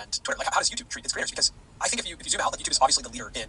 and Twitter? Like, how does YouTube treat its creators? Because I think if you zoom out, like YouTube is obviously the leader in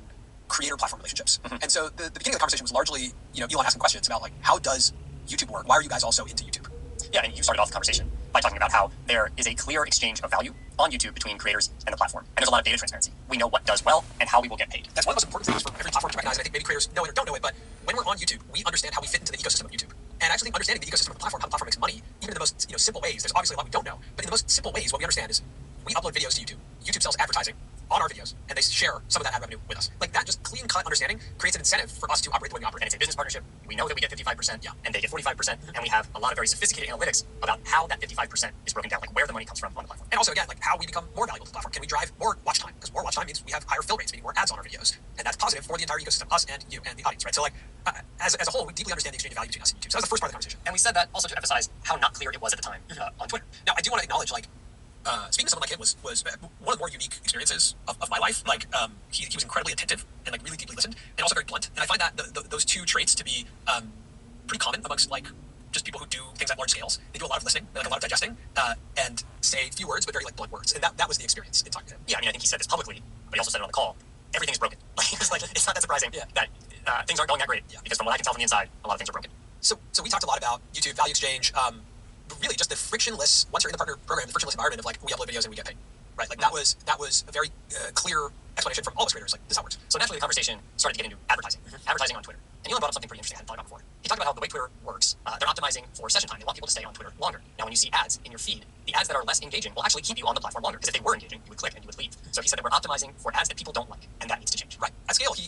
creator-platform relationships. And so the beginning of the conversation was largely, Elon asking questions about, like, how does YouTube work? Why are you guys also into YouTube? Yeah, and you started off the conversation by talking about how there is a clear exchange of value on YouTube between creators and the platform. And there's a lot of data transparency. We know what does well and how we will get paid. That's one of the most important things for every platform to recognize, and I think maybe creators know it or don't know it, but when we're on YouTube, we understand how we fit into the ecosystem of YouTube. And actually understanding the ecosystem of the platform, how the platform makes money, even in the most simple ways, there's obviously a lot we don't know, but in the most simple ways, what we understand is we upload videos to YouTube. YouTube sells advertising on our videos, and they share some of that ad revenue with us. Like, that just clean-cut understanding creates an incentive for us to operate the way we operate. And it's a business partnership. We know that we get 55%, Yeah. and they get 45%, and we have a lot of very sophisticated analytics about how that 55% is broken down, like where the money comes from on the platform. And also, again, like how we become more valuable to the platform. Can we drive more watch time? Because more watch time means we have higher fill rates, meaning more ads on our videos. And that's positive for the entire ecosystem, us and you and the audience, right? So, like, as a whole, we deeply understand the exchange of value between us and YouTube. So that was the first part of the conversation. And we said that also to emphasize how not clear it was at the time on Twitter. Now, I do want to acknowledge, like, speaking to someone like him was one of the more unique experiences of my life. Like, he was incredibly attentive and, like, really deeply listened, and also very blunt. And I find that those two traits to be pretty common amongst, like, just people who do things at large scales. They do a lot of listening, like a lot of digesting, and say few words, but very, like, blunt words. And that was the experience in talking to him. Yeah, I mean, I think he said this publicly, but he also said it on the call. Everything is broken. It's not that surprising that things aren't going that great. Yeah. Because from what I can tell from the inside, a lot of things are broken. So we talked a lot about YouTube, value exchange, but really just the frictionless, once you're in the partner program, the frictionless environment of, like, we upload videos and we get paid, right? Like, that was a very clear explanation from all of us creators, like, this is how it works. So naturally the conversation started to get into advertising, advertising on Twitter. And Elon brought up something pretty interesting I hadn't thought about before. He talked about how the way Twitter works, they're optimizing for session time. They want people to stay on Twitter longer. Now, when you see ads in your feed, the ads that are less engaging will actually keep you on the platform longer, because if they were engaging, you would click and you would leave. So he said that we're optimizing for ads that people don't like, and that needs to change. Right. At scale, he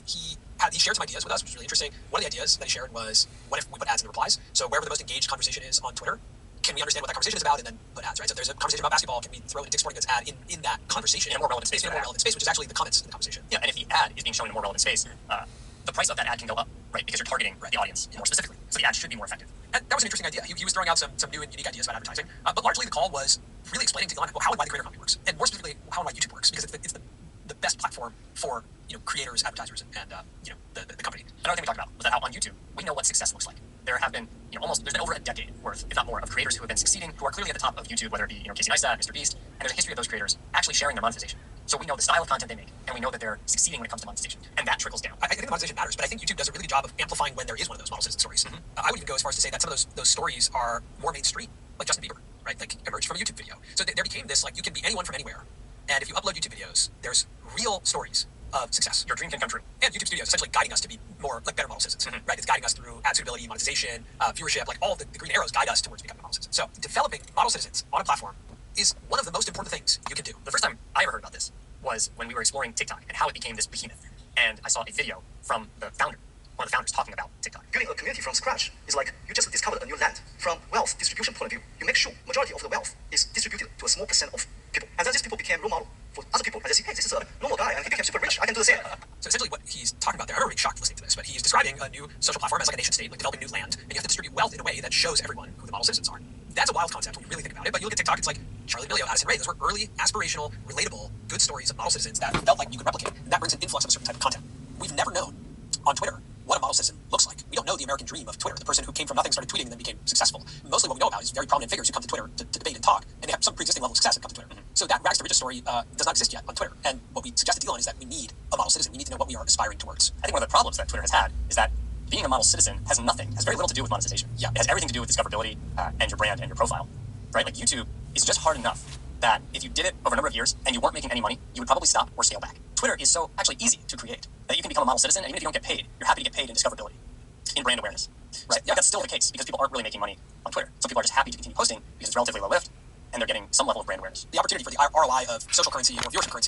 shared some ideas with us, which was really interesting. One of the ideas that he shared was, what if we put ads in the replies? So wherever the most engaged conversation is on Twitter, can we understand what that conversation is about and then put ads, right? So if there's a conversation about basketball, can we throw in a Dick's Sporting Goods ad in that conversation? In a more relevant space. In a more relevant space, which is actually the comments in the conversation. Yeah, and if the ad is being shown in a more relevant space, the price of that ad can go up, right? Because you're targeting the audience more specifically. So the ad should be more effective. And that was an interesting idea. He was throwing out some new and unique ideas about advertising, but largely the call was really explaining to Elon how and why the creator economy works, and more specifically how and why YouTube works, because it's the best platform for creators, advertisers, and the company. Another thing we talked about was that out on YouTube, we know what success looks like. There have been there's been over a decade worth, if not more, of creators who have been succeeding, who are clearly at the top of YouTube, whether it be Casey Neistat, Mr. Beast, and there's a history of those creators actually sharing their monetization. So we know the style of content they make, and we know that they're succeeding when it comes to monetization, and that trickles down. I think the monetization matters, but I think YouTube does a really good job of amplifying when there is one of those model citizen stories. I would even go as far as to say that some of those stories are more mainstream, like Justin Bieber, right? Like, emerged from a YouTube video. So there became this, like, you can be anyone from anywhere, and if you upload YouTube videos, there's real stories of success. Your dream can come true. And YouTube Studios is essentially guiding us to be more, like, better model citizens, right? It's guiding us through ad suitability, monetization, viewership, like all of the green arrows guide us towards becoming model citizens. So developing model citizens on a platform is one of the most important things you can do. The first time I ever heard about this was when we were exploring TikTok and how it became this behemoth. And I saw a video from one of the founders talking about TikTok. Building a community from scratch is like you just discovered a new land. From wealth distribution point of view, you make sure majority of the wealth is distributed to a small percent of people. And then these people became role model for other people. And they say, hey, this is a normal guy and he became super rich. I can do the same. So essentially what he's talking about there, I'm already shocked listening to this, but he's describing a new social platform as like a nation state, like developing new land, and you have to distribute wealth in a way that shows everyone who the model citizens are. That's a wild concept when you really think about it, but you look at TikTok, it's like Charlie D'Amelio, Addison Rae, those were early, aspirational, relatable, good stories of model citizens that felt like you could replicate, and that brings an influx of a certain type of content. We've never known on Twitter what a model citizen looks like. We don't know the American dream of Twitter, the person who came from nothing, started tweeting, and then became successful. Mostly what we know about is very prominent figures who come to Twitter to debate and talk, and they have some pre-existing level of success and come to Twitter. So that rags to riches story does not exist yet on Twitter. And what we suggest to Elon is that we need a model citizen. We need to know what we are aspiring towards. I think one of the problems that Twitter has had is that being a model citizen has very little to do with monetization. Yeah. It has everything to do with discoverability and your brand and your profile, right? Like YouTube is just hard enough that if you did it over a number of years and you weren't making any money, you would probably stop or scale back. Twitter is so actually easy to create that you can become a model citizen, and even if you don't get paid, you're happy to get paid in discoverability, in brand awareness, right? Yeah. That's still the case because people aren't really making money on Twitter. Some people are just happy to continue posting because it's relatively low lift and they're getting some level of brand awareness. The opportunity for the ROI of social currency or viewership currency